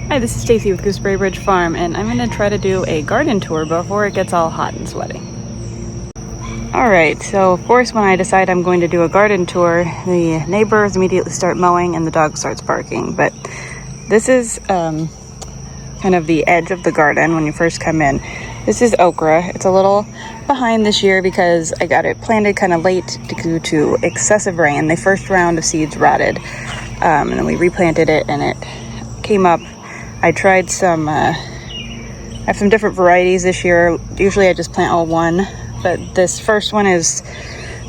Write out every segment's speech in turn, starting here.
Hi, this is Stacy with Gooseberry Bridge Farm, and I'm going to try to do a garden tour before it gets all hot and sweaty. Alright, so of course when I decide I'm going to do a garden tour, the neighbors immediately start mowing and the dog starts barking. But this is kind of the edge of the garden when you first come in. This is okra. It's a little behind this year because I got it planted kind of late due to excessive rain. The first round of seeds rotted, and then we replanted it and it came up. I tried some, I have some different varieties this year. Usually I just plant all one, but this first one is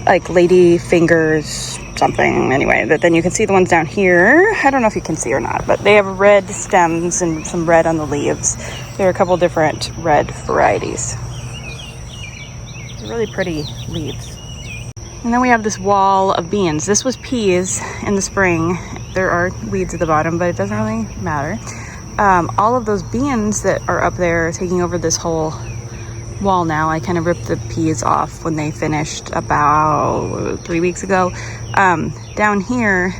like lady fingers something anyway. But then you can see the ones down here. I don't know if you can see or not, but they have red stems and some red on the leaves. There are a couple different red varieties. Really pretty leaves. And then we have this wall of beans. This was peas in the spring. There are weeds at the bottom, but it doesn't really matter. All of those beans that are up there are taking over this whole wall now. I kind of ripped the peas off when they finished about 3 weeks ago. Down here,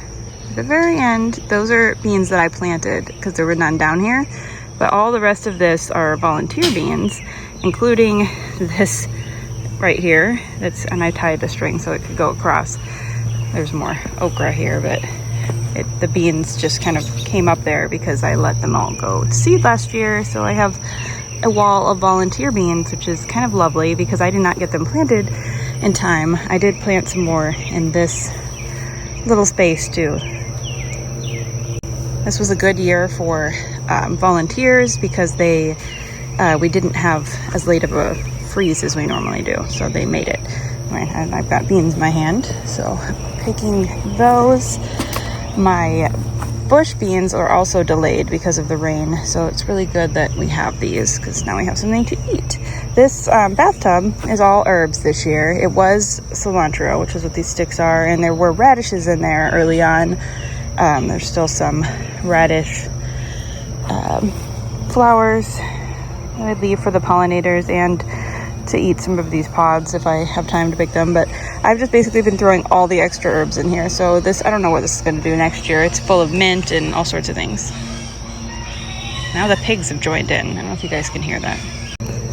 at the very end, those are beans that I planted because there were none down here. But all the rest of this are volunteer beans, including this right here. And I tied the string so it could go across. There's more okra here, but the beans just kind of came up there because I let them all go to seed last year. So I have a wall of volunteer beans, which is kind of lovely because I did not get them planted in time. I did plant some more in this little space too. This was a good year for volunteers because we didn't have as late of a freeze as we normally do, so they made it. And I've got beans in my hand, so picking those. My bush beans are also delayed because of the rain, so it's really good that we have these because now we have something to eat. This bathtub is all herbs this year. It was cilantro, which is what these sticks are, and there were radishes in there early on. There's still some radish flowers that I leave for the pollinators and to eat some of these pods if I have time to pick them. But I've just basically been throwing all the extra herbs in here. So this, I don't know what this is going to do next year. It's full of mint and all sorts of things. Now the pigs have joined in. I don't know if you guys can hear that.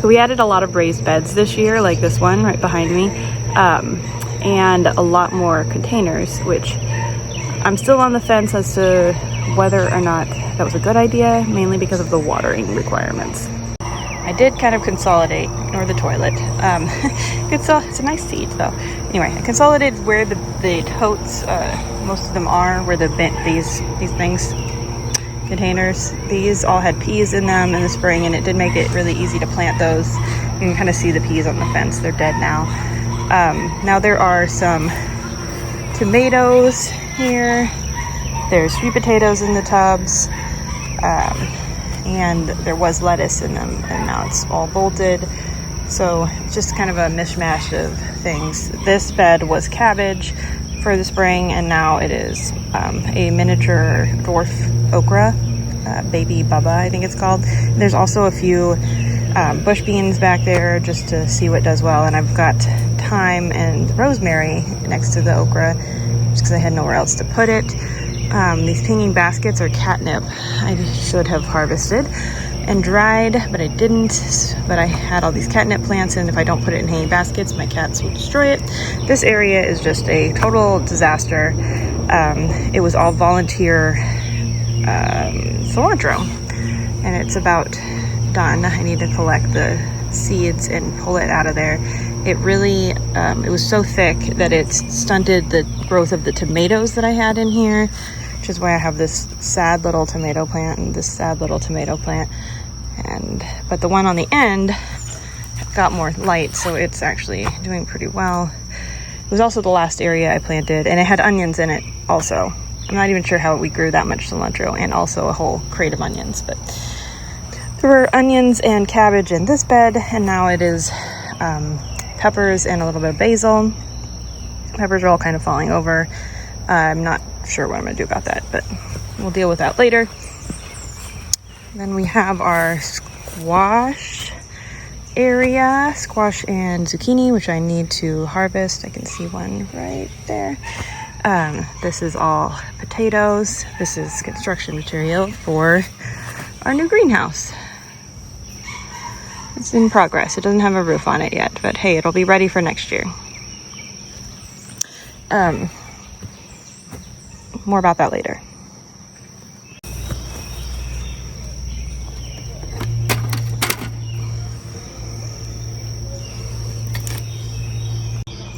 So we added a lot of raised beds this year, like this one right behind me, and a lot more containers, which I'm still on the fence as to whether or not that was a good idea, mainly because of the watering requirements. I did kind of consolidate, ignore the toilet. It's a nice seat though. Anyway, I consolidated where the totes, most of them are, where these things, containers, these all had peas in them in the spring, and it did make it really easy to plant those. You can kind of see the peas on the fence. They're dead now. Now there are some tomatoes here. There's sweet potatoes in the tubs. And there was lettuce in them, and now it's all bolted. So it's just kind of a mishmash of things. This bed was cabbage for the spring, and now it is a miniature dwarf okra, baby baba, I think it's called. There's also a few bush beans back there just to see what does well, and I've got thyme and rosemary next to the okra just because I had nowhere else to put it. These pinging baskets are catnip. I should have harvested and dried, but I didn't. But I had all these catnip plants, and if I don't put it in hanging baskets, my cats will destroy it. This area is just a total disaster. It was all volunteer cilantro, and it's about done. I need to collect the seeds and pull it out of there. It really, it was so thick that it stunted the growth of the tomatoes that I had in here, which is why I have this sad little tomato plant and this sad little tomato plant. But the one on the end got more light, so it's actually doing pretty well. It was also the last area I planted, and it had onions in it also. I'm not even sure how we grew that much cilantro and also a whole crate of onions, but there were onions and cabbage in this bed, and now it is peppers and a little bit of basil. Peppers are all kind of falling over. I'm not sure what I'm going to do about that, but we'll deal with that later. Then we have our squash area, squash and zucchini, which I need to harvest. I can see one right there. This is all potatoes. This is construction material for our new greenhouse. It's in progress. It doesn't have a roof on it yet, but hey, it'll be ready for next year. More about that later.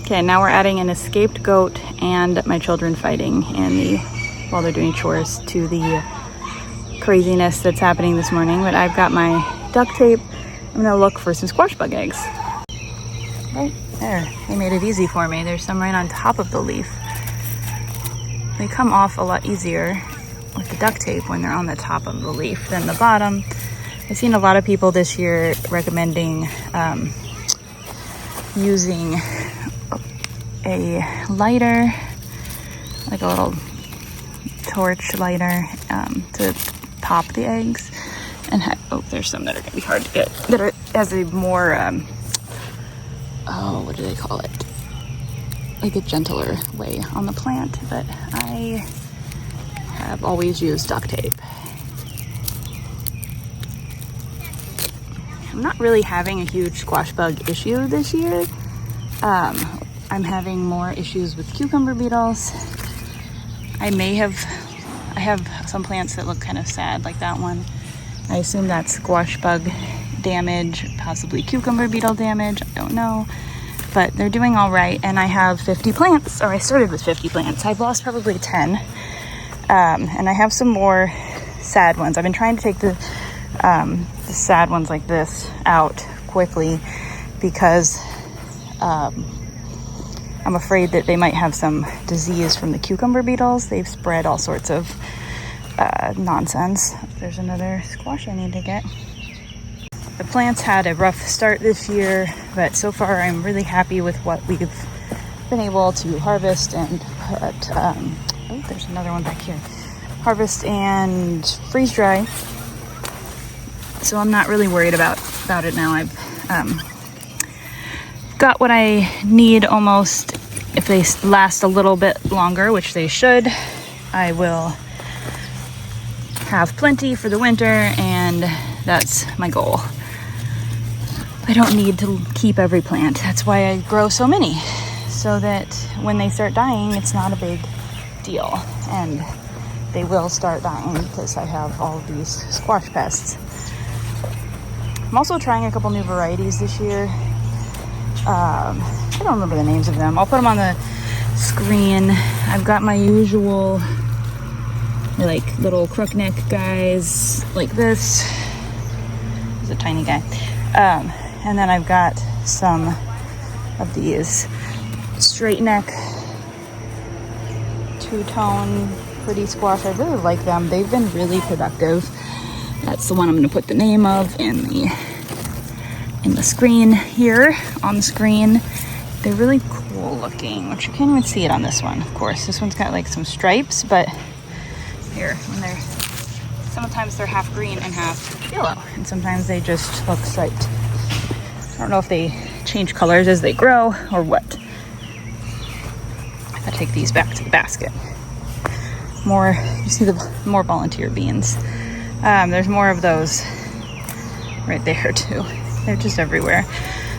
Okay, now we're adding an escaped goat and my children fighting while they're doing chores to the craziness that's happening this morning. But I've got my duct tape. I'm gonna look for some squash bug eggs. Right there, they made it easy for me. There's some right on top of the leaf. They come off a lot easier with the duct tape when they're on the top of the leaf than the bottom. I've seen a lot of people this year recommending using a lighter, like a little torch lighter, to pop the eggs. And there's some that are gonna be hard to get, that are as a more what do they call it, like a gentler way on the plant. But I have always used duct tape. I'm not really having a huge squash bug issue this year. I'm having more issues with cucumber beetles. I have some plants that look kind of sad, like that one. I assume that's squash bug damage, possibly cucumber beetle damage, I don't know. But they're doing all right, and I have 50 plants, or I started with 50 plants. I've lost probably 10. And I have some more sad ones. I've been trying to take the sad ones like this out quickly because I'm afraid that they might have some disease from the cucumber beetles. They've spread all sorts of nonsense. There's another squash I need to get. The plants had a rough start this year, but so far I'm really happy with what we've been able to harvest and put, there's another one back here. Harvest and freeze dry. So I'm not really worried about it now. I've got what I need almost. If they last a little bit longer, which they should, I will have plenty for the winter, and that's my goal. I don't need to keep every plant. That's why I grow so many, so that when they start dying, it's not a big deal. And they will start dying because I have all of these squash pests. I'm also trying a couple new varieties this year. I don't remember the names of them. I'll put them on the screen. I've got my usual like little crook neck guys like this. He's a tiny guy. And then I've got some of these straight neck, two-tone pretty squash. I really like them. They've been really productive. That's the one I'm going to put the name of in the screen here, on the screen. They're really cool looking, which you can't even see it on this one, of course. This one's got like some stripes, but here, sometimes they're half green and half yellow, and sometimes they just look striped. I don't know if they change colors as they grow or what. I'll take these back to the basket. You see the more volunteer beans. There's more of those right there too. They're just everywhere.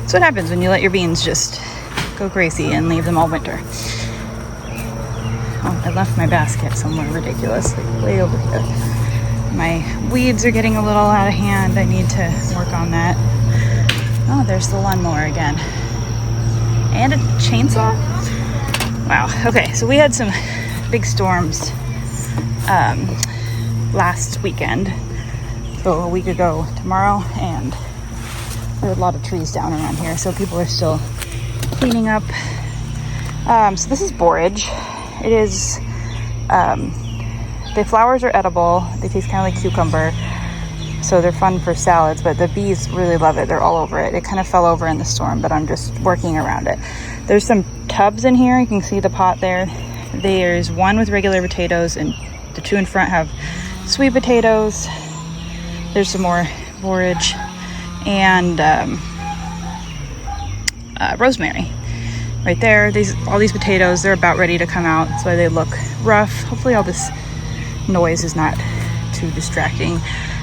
That's what happens when you let your beans just go crazy and leave them all winter. Oh, I left my basket somewhere ridiculous, like way over here. My weeds are getting a little out of hand. I need to work on that. Oh, there's the lawnmower again. And a chainsaw? Wow. Okay, so we had some big storms last weekend. So a week ago tomorrow, and there are a lot of trees down around here, so people are still cleaning up. So this is borage. It is, the flowers are edible. They taste kind of like cucumber, so they're fun for salads, but the bees really love it. They're all over it. It kind of fell over in the storm, but I'm just working around it. There's some tubs in here. You can see the pot there. There's one with regular potatoes, and the two in front have sweet potatoes. There's some more borage and rosemary right there. All these potatoes, they're about ready to come out. That's why they look rough. Hopefully all this noise is not too distracting.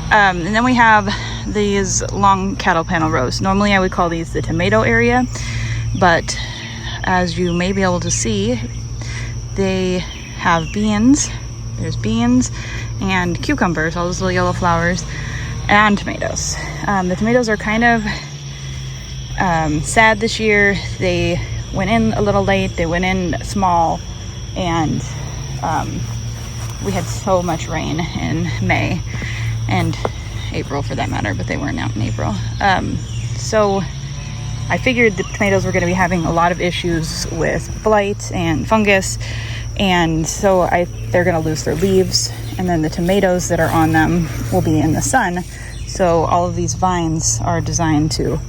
And then we have these long cattle panel rows. Normally I would call these the tomato area, but as you may be able to see, they have beans. There's beans and cucumbers, all those little yellow flowers, and tomatoes. The tomatoes are kind of sad this year. They went in a little late, they went in small, and we had so much rain in May and April for that matter, but they weren't out in April. So I figured the tomatoes were going to be having a lot of issues with blight and fungus, and so they're going to lose their leaves, and then the tomatoes that are on them will be in the sun. So all of these vines are designed to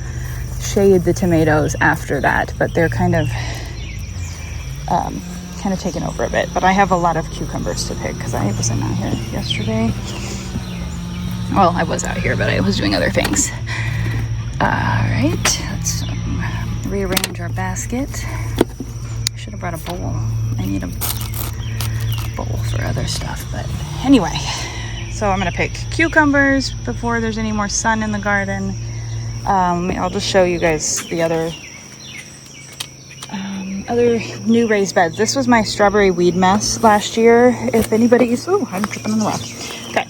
shade the tomatoes after that, but they're kind of taken over a bit. But I have a lot of cucumbers to pick because I wasn't out here yesterday. Well, I was out here, but I was doing other things. All right, let's rearrange our basket. I should have brought a bowl. I need a bowl for other stuff, but anyway. So I'm gonna pick cucumbers before there's any more sun in the garden. I'll just show you guys the other new raised beds. This was my strawberry weed mess last year. If anybody's, oh, I'm tripping on the rock. Okay,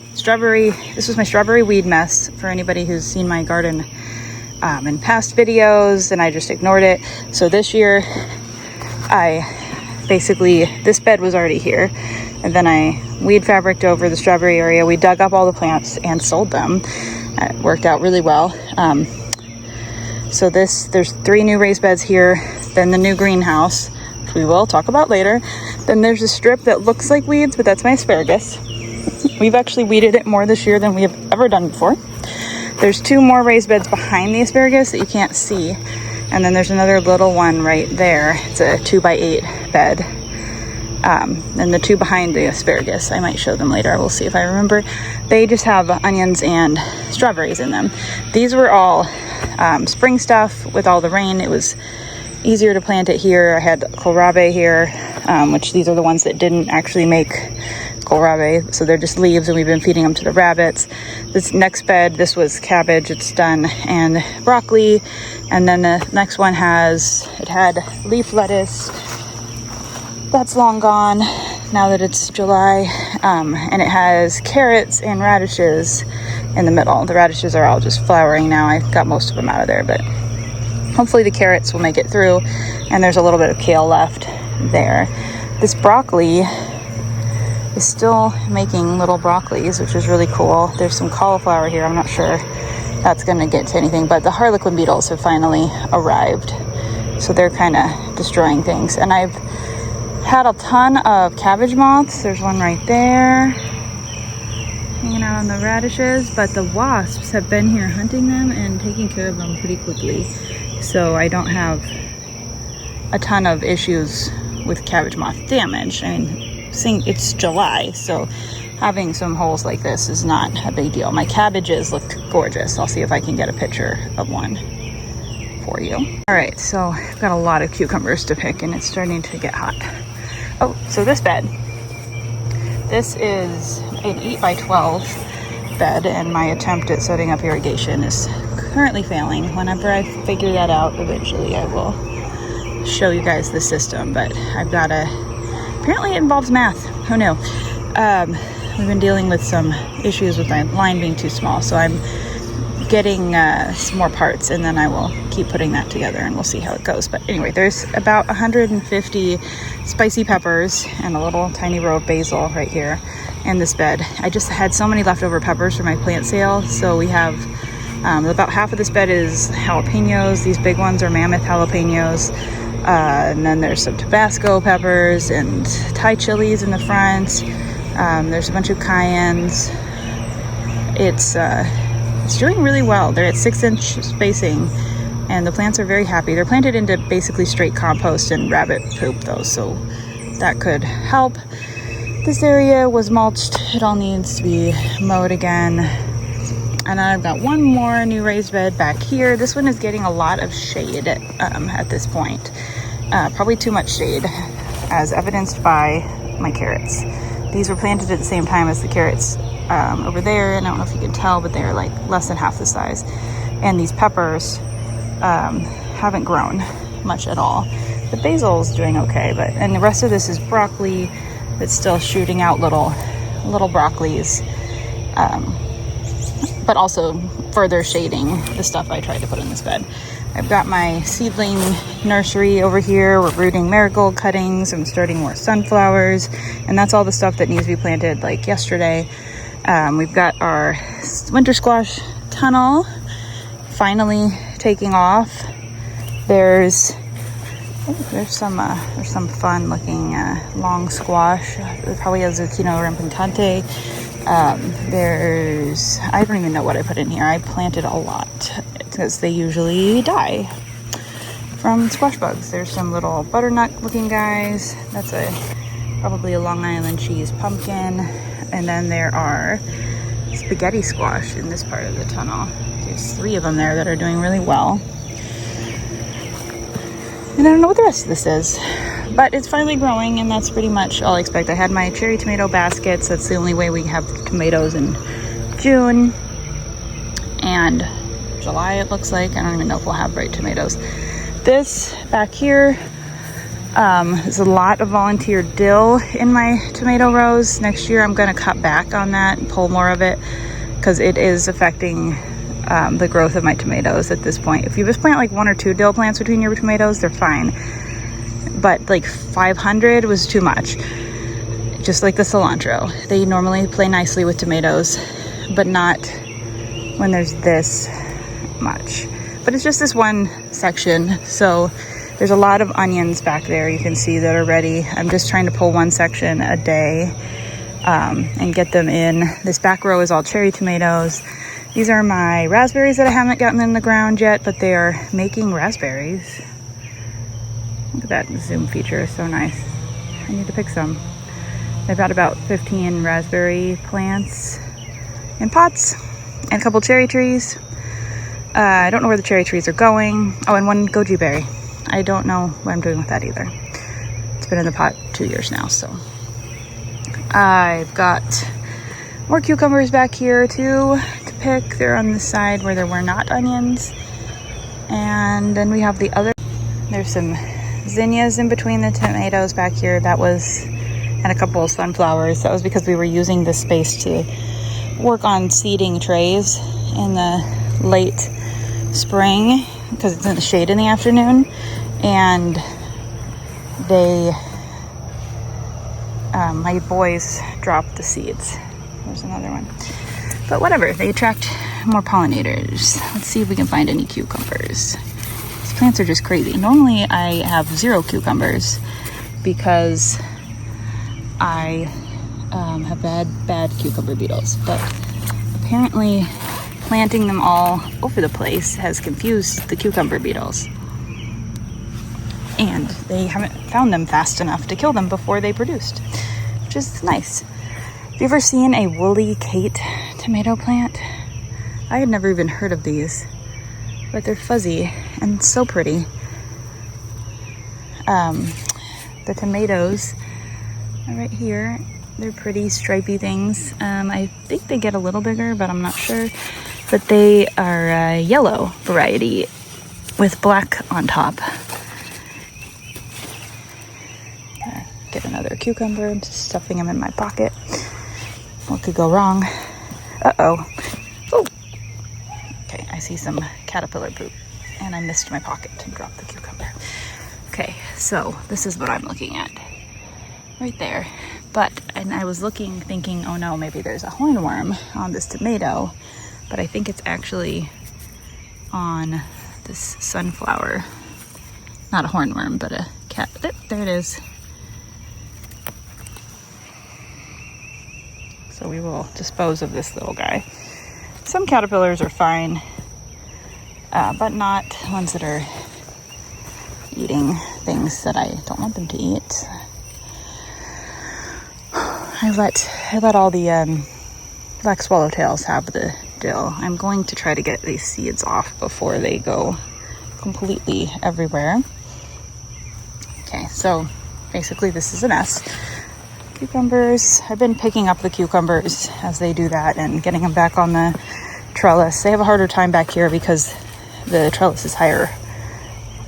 this was my strawberry weed mess for anybody who's seen my garden in past videos, and I just ignored it. So this year, this bed was already here, and then I weed fabriced over the strawberry area. We dug up all the plants and sold them. It worked out really well. So there's 3 new raised beds here, then the new greenhouse, which we will talk about later. Then there's a strip that looks like weeds, but that's my asparagus. We've actually weeded it more this year than we have ever done before. There's 2 more raised beds behind the asparagus that you can't see. And then there's another little one right there. It's a 2x8 bed. And the 2 behind the asparagus, I might show them later. I will see if I remember. They just have onions and strawberries in them. These were all spring stuff. With all the rain, it was easier to plant it here. I had kohlrabi here, which these are the ones that didn't actually make kohlrabi, so they're just leaves, and we've been feeding them to the rabbits. This next bed, this was cabbage, it's done, and broccoli. And then the next one had leaf lettuce. That's long gone now that it's July. And it has carrots and radishes in the middle. The radishes are all just flowering now. I got most of them out of there, but hopefully the carrots will make it through. And there's a little bit of kale left there. This broccoli is still making little broccolis, which is really cool. There's some cauliflower here. I'm not sure that's going to get to anything, but the harlequin beetles have finally arrived. So they're kind of destroying things. And I've had a ton of cabbage moths. There's one right there hanging out on the radishes, but the wasps have been here hunting them and taking care of them pretty quickly. So I don't have a ton of issues with cabbage moth damage. I mean, it's July, so having some holes like this is not a big deal. My cabbages looked gorgeous. I'll see if I can get a picture of one for you. All right, so I've got a lot of cucumbers to pick, and it's starting to get hot. Oh, so this bed. This is an 8x12 bed, and my attempt at setting up irrigation is currently failing. Whenever I figure that out, eventually I will show you guys the system, but I've got apparently it involves math. Who knew? We've been dealing with some issues with my line being too small, so I'm getting some more parts, and then I will keep putting that together, and we'll see how it goes. But anyway, there's about 150 spicy peppers and a little tiny row of basil right here in this bed. I just had so many leftover peppers for my plant sale, so we have about half of this bed is jalapenos. These big ones are mammoth jalapenos. And then there's some Tabasco peppers and Thai chilies in the front. There's a bunch of cayennes. It's doing really well. They're at 6-inch spacing, and the plants are very happy. They're planted into basically straight compost and rabbit poop though, so that could help. This area was mulched. It all needs to be mowed again. And I've got one more new raised bed back here. This one is getting a lot of shade at this point. Probably too much shade, as evidenced by my carrots. These were planted at the same time as the carrots over there, and I don't know if you can tell, but they're like less than half the size. And these peppers haven't grown much at all. The basil's doing okay, and the rest of this is broccoli that's still shooting out little broccolis, but also further shading the stuff I tried to put in this bed. I've got my seedling nursery over here. We're rooting marigold cuttings. I'm starting more sunflowers, and that's all the stuff that needs to be planted like yesterday. We've got our winter squash tunnel finally taking off. There's some fun looking long squash. Probably a zucchino rampicante. I don't even know what I put in here. I planted a lot because they usually die from squash bugs. There's some little butternut looking guys. That's probably a Long Island cheese pumpkin. And then there are spaghetti squash in this part of the tunnel. There's 3 of them there that are doing really well. And I don't know what the rest of this is, but it's finally growing, and that's pretty much all I expect. I had my cherry tomato baskets. That's the only way we have tomatoes in June and July, it looks like. I don't even know if we'll have bright tomatoes. This back here is a lot of volunteer dill in my tomato rows. Next year I'm going to cut back on that and pull more of it because it is affecting the growth of my tomatoes at this point. If you just plant like 1 or 2 dill plants between your tomatoes, they're fine. But like 500 was too much. Just like the cilantro. They normally play nicely with tomatoes, but not when there's this much. But it's just this one section. So there's a lot of onions back there you can see that are ready. I'm just trying to pull one section a day and get them in. This back row is all cherry tomatoes. These are my raspberries that I haven't gotten in the ground yet, but they are making raspberries. Look at that zoom feature, so nice. I need to pick some. I've got about 15 raspberry plants in pots and a couple cherry trees. I don't know where the cherry trees are going. Oh, and 1 goji berry. I don't know what I'm doing with that either. It's been in the pot 2 years now, so. I've got more cucumbers back here too to pick. They're on the side where there were not onions. And then we have the other, there's some zinnias in between the tomatoes back here. That was, and a couple of sunflowers. That was because we were using this space to work on seeding trays in the late spring because it's in the shade in the afternoon. And they, my boys dropped the seeds. There's another one. But whatever, they attract more pollinators. Let's see if we can find any cucumbers. These plants are just crazy. Normally I have 0 cucumbers because I have bad cucumber beetles. But apparently planting them all over the place has confused the cucumber beetles. And they haven't found them fast enough to kill them before they produced, which is nice. Have you ever seen a woolly Kate tomato plant? I had never even heard of these, but they're fuzzy and so pretty. The tomatoes are right here. They're pretty stripy things. I think they get a little bigger, but I'm not sure. But they are a yellow variety with black on top. Get another cucumber. I'm just stuffing them in my pocket. What could go wrong? Uh-oh. Oh. Okay, I see some caterpillar poop, and I missed my pocket and dropped the cucumber. Okay, so this is what I'm looking at. Right there. And I was looking, thinking, oh no, maybe there's a hornworm on this tomato, but I think it's actually on this sunflower. Not a hornworm, but a cat. There it is. So we will dispose of this little guy. Some caterpillars are fine, but not ones that are eating things that I don't want them to eat. I let all the black swallowtails have the dill. I'm going to try to get these seeds off before they go completely everywhere. Okay, so basically this is a mess. Cucumbers. I've been picking up the cucumbers as they do that and getting them back on the trellis. They have a harder time back here because the trellis is higher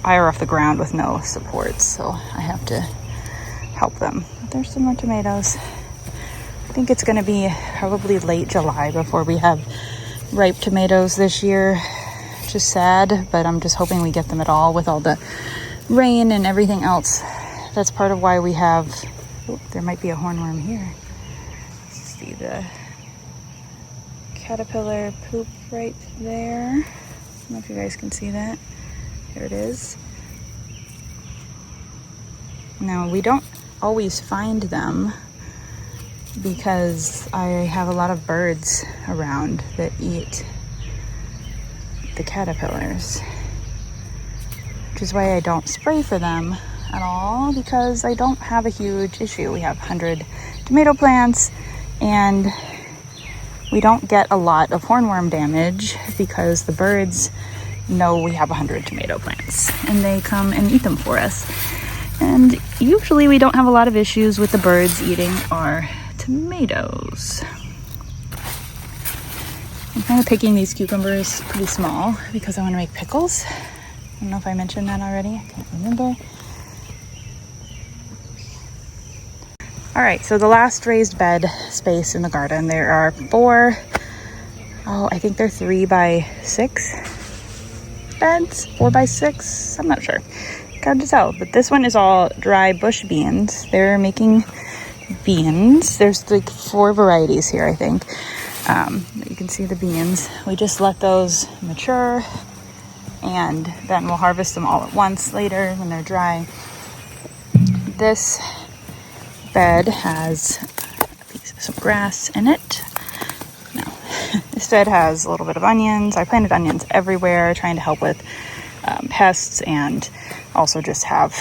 off the ground with no supports, so I have to help them. But there's some more tomatoes. I think it's going to be probably late July before we have ripe tomatoes this year, which is sad, but I'm just hoping we get them at all with all the rain and everything else. That's part of why we have, there might be a hornworm here. Let's see the caterpillar poop right there. I don't know if you guys can see that. There it is. Now, we don't always find them because I have a lot of birds around that eat the caterpillars, which is why I don't spray for them at all, because I don't have a huge issue. We have 100 tomato plants and we don't get a lot of hornworm damage because the birds know we have 100 tomato plants and they come and eat them for us. And usually we don't have a lot of issues with the birds eating our tomatoes. I'm kind of picking these cucumbers pretty small because I want to make pickles. I don't know if I mentioned that already. I can't remember. All right, so the last raised bed space in the garden, there are 4, I think they're 3 by 6 beds, 4 by 6, I'm not sure. Hard to tell, but this one is all dry bush beans. They're making beans. There's like 4 varieties here, I think. You can see the beans. We just let those mature and then we'll harvest them all at once later when they're dry. This bed has some grass in it. No, this bed has a little bit of onions. I planted onions everywhere, trying to help with pests and also just have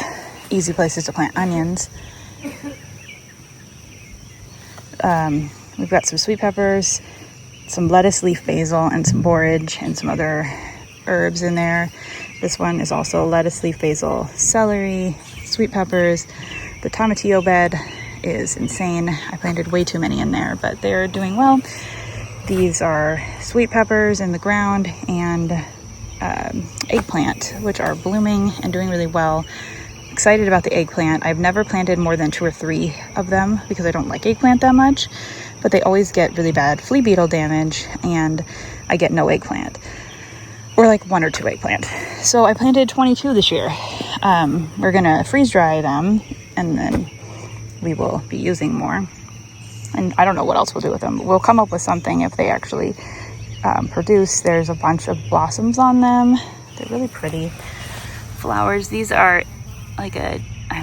easy places to plant onions. We've got some sweet peppers, some lettuce leaf basil, and some borage and some other herbs in there. This one is also lettuce leaf basil, celery, sweet peppers. The tomatillo bed is insane. I planted way too many in there, but they're doing well. These are sweet peppers in the ground and eggplant, which are blooming and doing really well. Excited about the eggplant. I've never planted more than 2 or 3 of them because I don't like eggplant that much, but they always get really bad flea beetle damage and I get no eggplant, or like 1 or 2 eggplant. So I planted 22 this year. We're gonna freeze dry them and then we will be using more. And I don't know what else we'll do with them. We'll come up with something if they actually produce. There's a bunch of blossoms on them. They're really pretty flowers. These are like I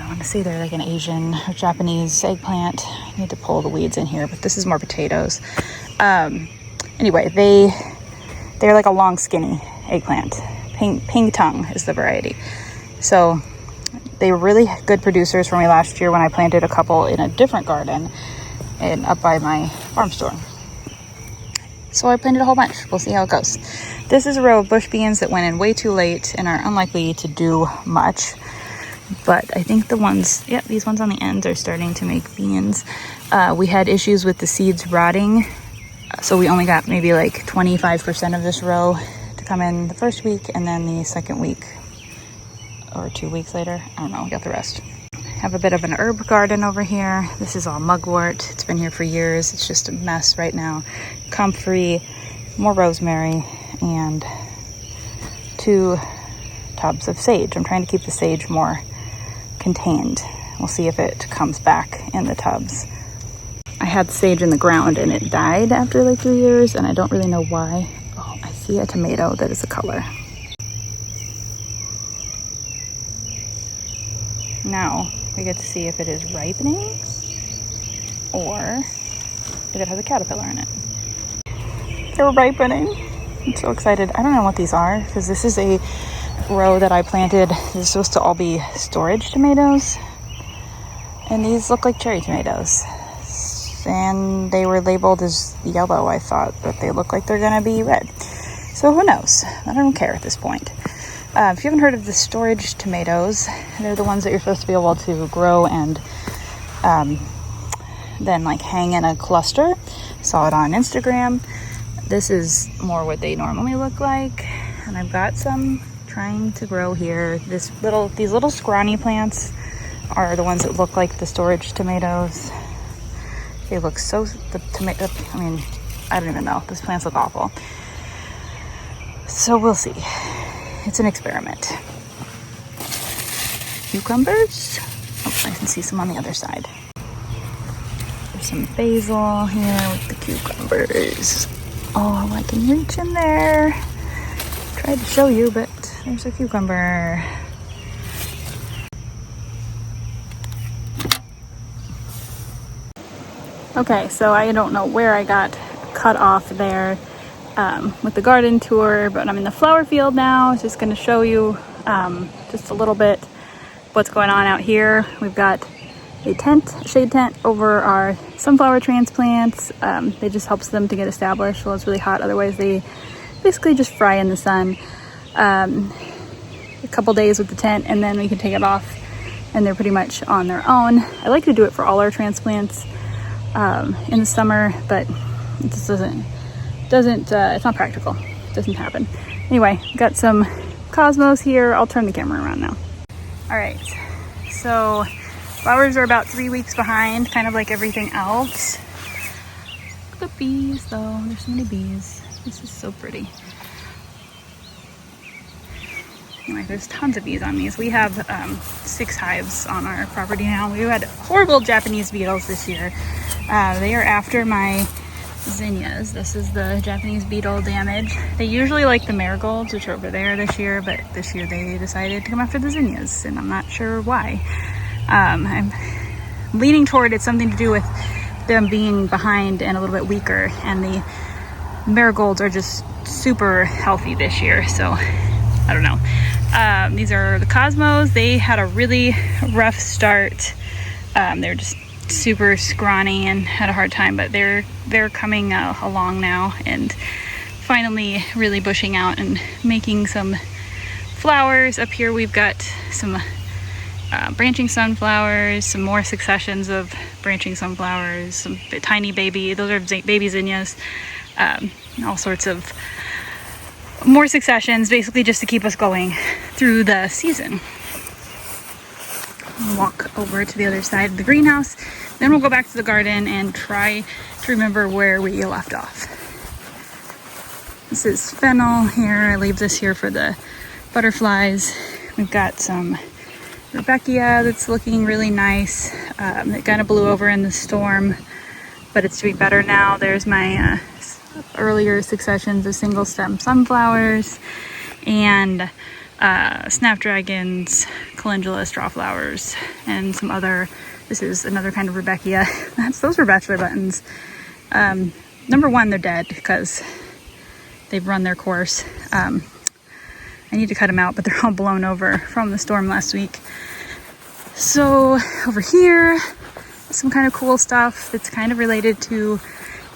want to say they're like an Asian or Japanese eggplant. I need to pull the weeds in here, but this is more potatoes. Anyway, they're like a long skinny eggplant. Ping tongue is the variety. So they were really good producers for me last year when I planted a couple in a different garden and up by my farm store. So I planted a whole bunch. We'll see how it goes. This is a row of bush beans that went in way too late and are unlikely to do much. But I think these ones on the ends are starting to make beans. We had issues with the seeds rotting. So we only got maybe like 25% of this row to come in the first week, and then the second week or 2 weeks later, I don't know, we got the rest. Have a bit of an herb garden over here. This is all mugwort. It's been here for years. It's just a mess right now. Comfrey, more rosemary, and 2 tubs of sage. I'm trying to keep the sage more contained. We'll see if it comes back in the tubs. I had sage in the ground and it died after like 3 years, and I don't really know why. Oh, I see a tomato that is a color. Now we get to see if it is ripening or if it has a caterpillar in it. They're ripening. I'm so excited. I don't know what these are because this is a row that I planted. This is supposed to all be storage tomatoes, and these look like cherry tomatoes, and they were labeled as yellow, I thought, but they look like they're gonna be red. So who knows? I don't care at this point. If you haven't heard of the storage tomatoes, they're the ones that you're supposed to be able to grow and than like hang in a cluster. Saw it on Instagram. This is more what they normally look like. And I've got some trying to grow here. These little scrawny plants are the ones that look like the storage tomatoes. They look so, I mean, I don't even know. These plants look awful. So we'll see. It's an experiment. Cucumbers. Oh, I can see some on the other side. There's some basil here with the cucumbers. Oh, I can reach in there. Tried to show you, but there's a cucumber. Okay, so I don't know where I got cut off there with the garden tour, but I'm in the flower field now. I'm just going to show you just a little bit what's going on out here. We've got a tent, a shade tent over our sunflower transplants. It just helps them to get established while it's really hot. Otherwise, they basically just fry in the sun. A couple days with the tent, and then we can take it off, and they're pretty much on their own. I like to do it for all our transplants in the summer, but it just doesn't it's not practical. It doesn't happen. Anyway, got some cosmos here. I'll turn the camera around now. All right, so flowers are about 3 weeks behind, kind of like everything else. Look at the bees though. There's so many bees. This is so pretty. Anyway, there's tons of bees on these. We have 6 hives on our property now. We had horrible Japanese beetles this year. They are after my zinnias. This is the Japanese beetle damage. They usually like the marigolds, which are over there this year, but this year they decided to come after the zinnias, and I'm not sure why. I'm leaning toward it's something to do with them being behind and a little bit weaker, and the marigolds are just super healthy this year, so I don't know. These are the cosmos. They had a really rough start. They're just super scrawny and had a hard time, but they're coming along now and finally really bushing out and making some flowers. Up here we've got some branching sunflowers, some more successions of branching sunflowers, some tiny baby, those are baby zinnias, all sorts of more successions, basically just to keep us going through the season. Walk over to the other side of the greenhouse, then we'll go back to the garden and try to remember where we left off. This is fennel here. I leave this here for the butterflies. We've got some Rebecca that's looking really nice. It kind of blew over in the storm, but it's doing better now. There's my earlier successions of single stem sunflowers and snapdragons, calendula straw flowers, and some other. This is another kind of Rebecca. Those were bachelor buttons. Number one, they're dead because they've run their course. I need to cut them out, but they're all blown over from the storm last week. So over here, some kind of cool stuff that's kind of related to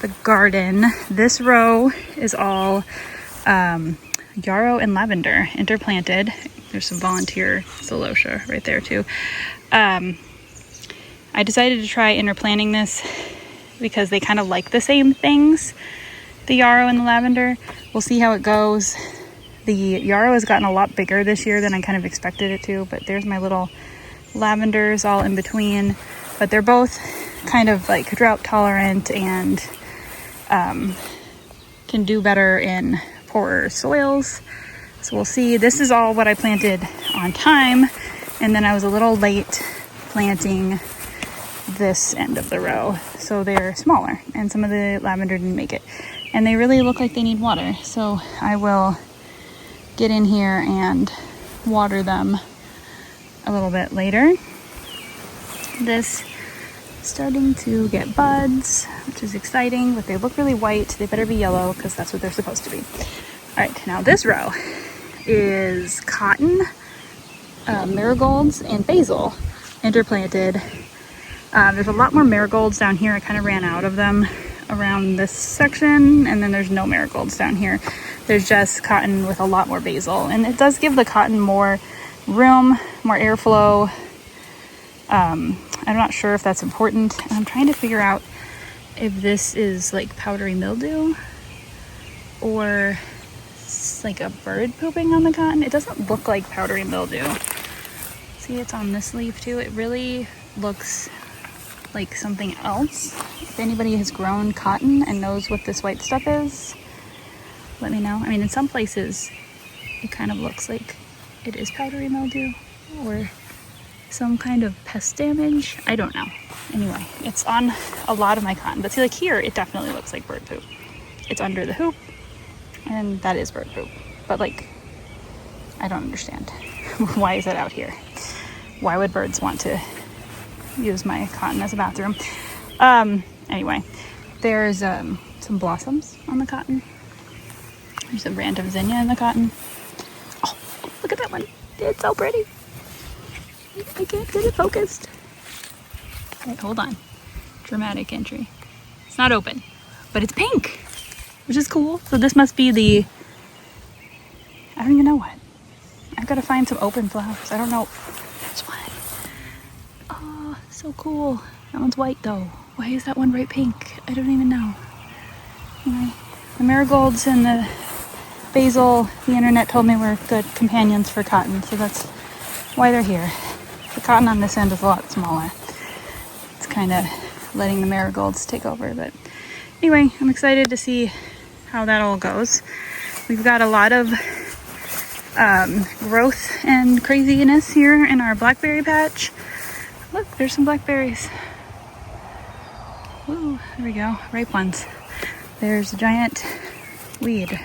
the garden. This row is all yarrow and lavender interplanted. There's some volunteer celosia right there too. I decided to try interplanting this because they kind of like the same things, the yarrow and the lavender. We'll see how it goes. The yarrow has gotten a lot bigger this year than I kind of expected it to, but there's my little lavenders all in between. But they're both kind of like drought tolerant and can do better in poorer soils. So we'll see. This is all what I planted on time, and then I was a little late planting this end of the row, so they're smaller, and some of the lavender didn't make it, and they really look like they need water. So I will get in here and water them a little bit later. This is starting to get buds, which is exciting, but they look really white. They better be yellow because that's what they're supposed to be. All right, now this row is cotton, marigolds, and basil interplanted. There's a lot more marigolds down here. I kind of ran out of them around this section, and then there's no marigolds down here. There's just cotton with a lot more basil, and it does give the cotton more room, more airflow, I'm not sure if that's important. And I'm trying to figure out if this is like powdery mildew or it's like a bird pooping on the cotton. It doesn't look like powdery mildew. See, it's on this leaf too. It really looks like something else. If anybody has grown cotton and knows what this white stuff is, let me know. I mean, in some places it kind of looks like it is powdery mildew or some kind of pest damage. I don't know. Anyway, it's on a lot of my cotton, but see, like here it definitely looks like bird poop. It's under the hoop and that is bird poop, but like I don't understand. Why is it out here? Why would birds want to use my cotton as a bathroom? Anyway, there's some blossoms on the cotton. There's a random zinnia in the cotton. Oh, look at that one. It's so pretty. I can't get it focused. Wait, hold on. Dramatic entry. It's not open, but it's pink, which is cool. So this must be the, I don't even know what. I've got to find some open flowers. I don't know. There's one. Oh, so cool. That one's white though. Why is that one bright pink? I don't even know. Anyway, the marigolds and the basil, the internet told me were good companions for cotton, so that's why they're here. The cotton on this end is a lot smaller. It's kind of letting the marigolds take over, but anyway, I'm excited to see how that all goes. We've got a lot of growth and craziness here in our blackberry patch. Look, there's some blackberries. Ooh, there we go, ripe ones. There's a giant weed,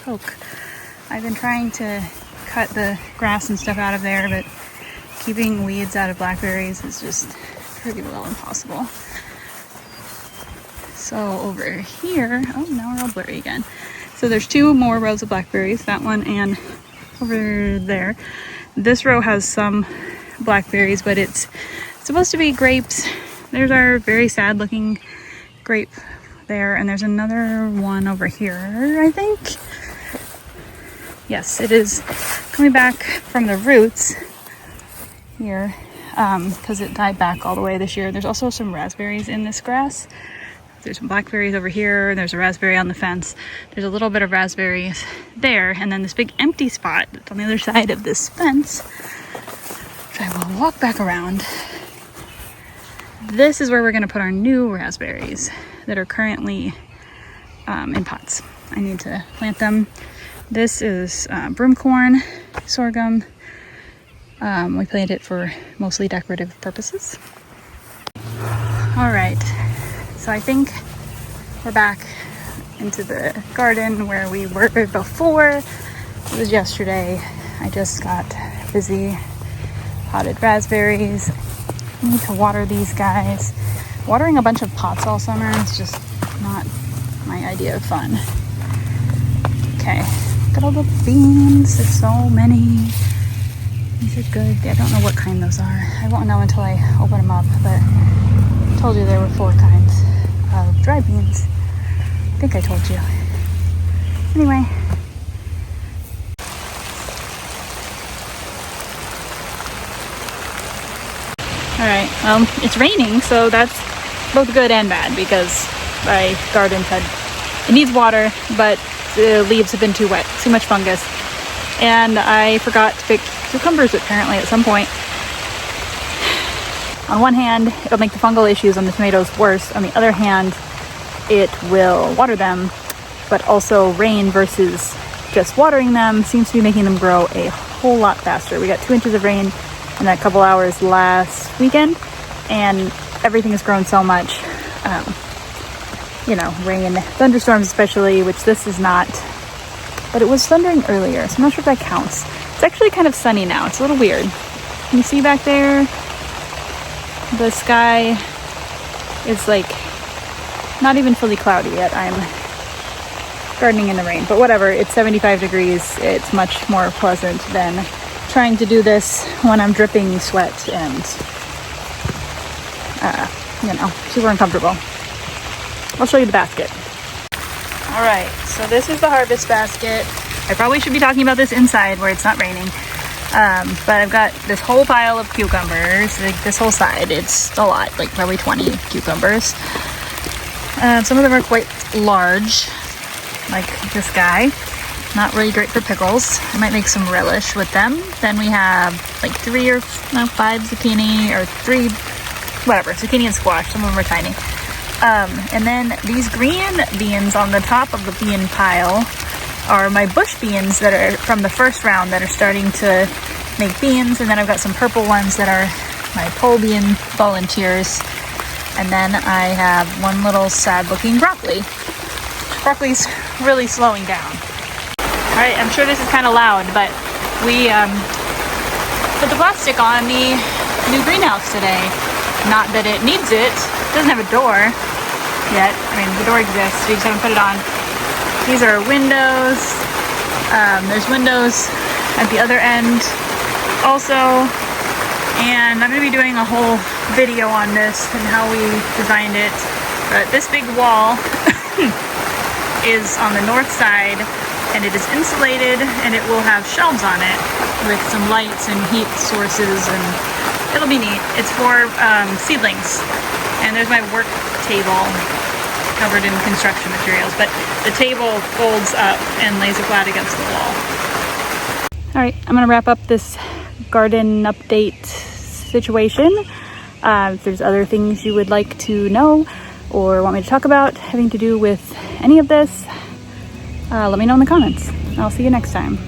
poke. I've been trying to cut the grass and stuff out of there, but keeping weeds out of blackberries is just pretty well impossible. So over here, oh, now we're all blurry again. So there's two more rows of blackberries, that one and over there. This row has some blackberries, but it's supposed to be grapes. There's our very sad looking grape there, and there's another one over here, I think. Yes, it is coming back from the roots here because it died back all the way this year. There's also some raspberries in this grass. There's some blackberries over here. There's a raspberry on the fence. There's a little bit of raspberries there, and then this big empty spot that's on the other side of this fence, which I will walk back around. This is where we're going to put our new raspberries that are currently in pots. I need to plant them. This is broomcorn, sorghum. We plant it for mostly decorative purposes. All right, so I think we're back into the garden where we were before. It was yesterday. I just got busy. Potted raspberries. I need to water these guys. Watering a bunch of pots all summer is just not my idea of fun. Okay, look at all the beans. There's so many. These are good. I don't know what kind those are. I won't know until I open them up, but I told you there were 4 kinds of dry beans. I think I told you. Anyway. Alright, well, it's raining, so that's both good and bad because my garden said it needs water, but the leaves have been too wet, too much fungus. And I forgot to pick cucumbers apparently at some point. On one hand, it'll make the fungal issues on the tomatoes worse. On the other hand, it will water them, but also rain versus just watering them seems to be making them grow a whole lot faster. We got 2 inches of rain in a couple hours last weekend, and everything has grown so much. You know, rain, thunderstorms especially, which this is not, but it was thundering earlier, so I'm not sure if that counts. It's actually kind of sunny now. It's a little weird. Can you see back there? The sky is like not even fully cloudy yet. I'm gardening in the rain, but whatever. It's 75 degrees. It's much more pleasant than trying to do this when I'm dripping sweat and, you know, super uncomfortable. I'll show you the basket. All right, so this is the harvest basket. I probably should be talking about this inside where it's not raining. But I've got this whole pile of cucumbers, like this whole side. It's a lot, like probably 20 cucumbers. Some of them are quite large, like this guy. Not really great for pickles. I might make some relish with them. Then we have like 3 or 5 zucchini, or 3, whatever, zucchini and squash. Some of them are tiny. And then these green beans on the top of the bean pile are my bush beans that are from the first round that are starting to make beans. And then I've got some purple ones that are my pole bean volunteers. And then I have one little sad looking broccoli. Broccoli's really slowing down. All right, I'm sure this is kind of loud, but we put the plastic on the new greenhouse today. Not that it needs it. It doesn't have a door yet. I mean, the door exists, we just haven't put it on. These are windows. There's windows at the other end also. And I'm gonna be doing a whole video on this and how we designed it. But this big wall is on the north side, and it is insulated, and it will have shelves on it with some lights and heat sources, and it'll be neat. It's for seedlings. And there's my work table covered in construction materials, but the table folds up and lays it flat against the wall. All right, I'm gonna wrap up this garden update situation. If there's other things you would like to know or want me to talk about having to do with any of this, let me know in the comments. I'll see you next time.